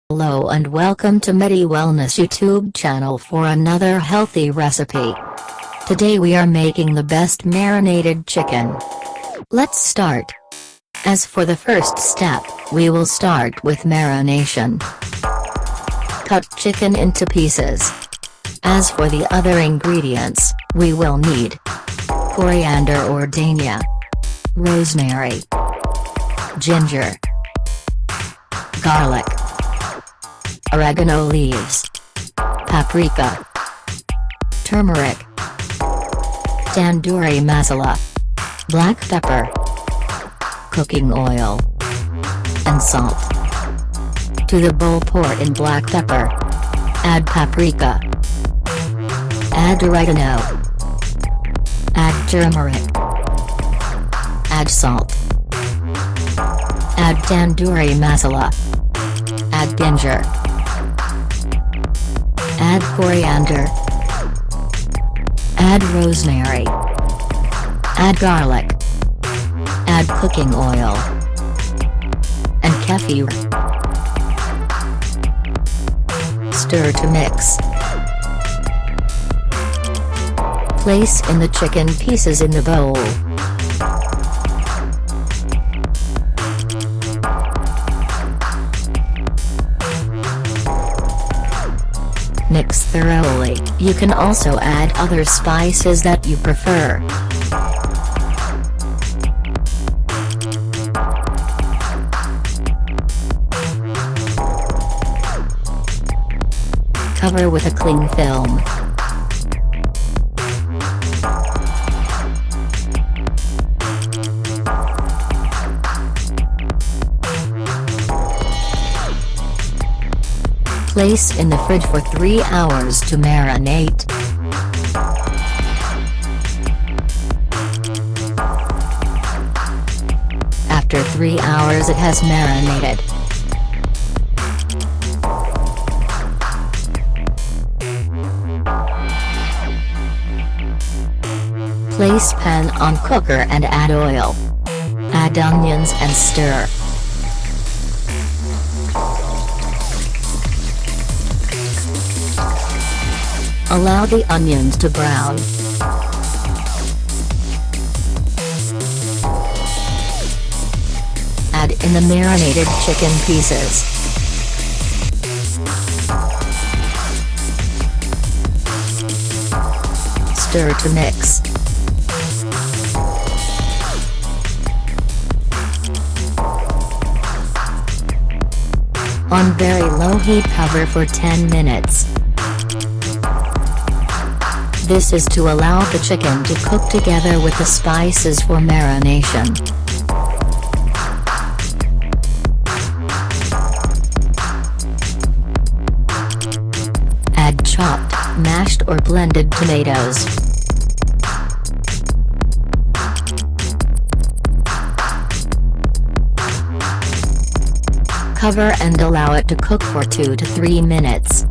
Hello and welcome to Medy Wellness YouTube channel for another healthy recipe. Today we are making the best marinated chicken. Let's start. As for the first step, we will start with marination. Cut chicken into pieces. As for the other ingredients, we will need coriander or dania, rosemary, ginger, garlic, oregano leaves, paprika, turmeric, tandoori masala, black pepper, cooking oil, and salt. To the bowl pour in black pepper. Add paprika. Add oregano. Add turmeric. Add salt. Add tandoori masala. Add ginger. Add coriander. Add rosemary. Add garlic. Add cooking oil. And kefir. Stir to mix. Place in the chicken pieces in the bowl. Mix thoroughly. You can also add other spices that you prefer. Cover with a cling film. Place in the fridge for 3 hours to marinate. After 3 hours it has marinated. Place pan on cooker and add oil. Add onions and stir. Allow the onions to brown. Add in the marinated chicken pieces. Stir to mix. On very low heat, cover for 10 minutes. This is to allow the chicken to cook together with the spices for marination. Add chopped, mashed or blended tomatoes. Cover and allow it to cook for 2 to 3 minutes.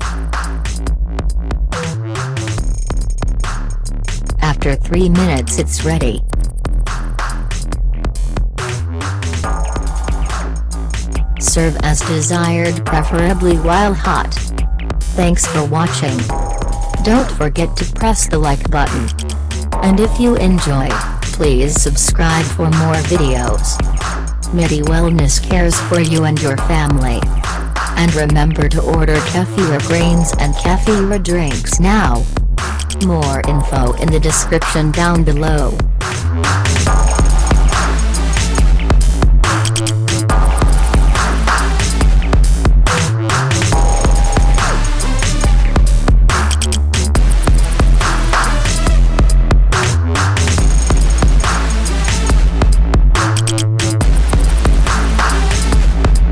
After 3 minutes it's ready. Serve as desired, preferably while hot. Thanks for watching. Don't forget to press the like button. And if you enjoy, please subscribe for more videos. Medy Wellness cares for you and your family. And remember to order kefir grains and kefir drinks now. More info in the description down below.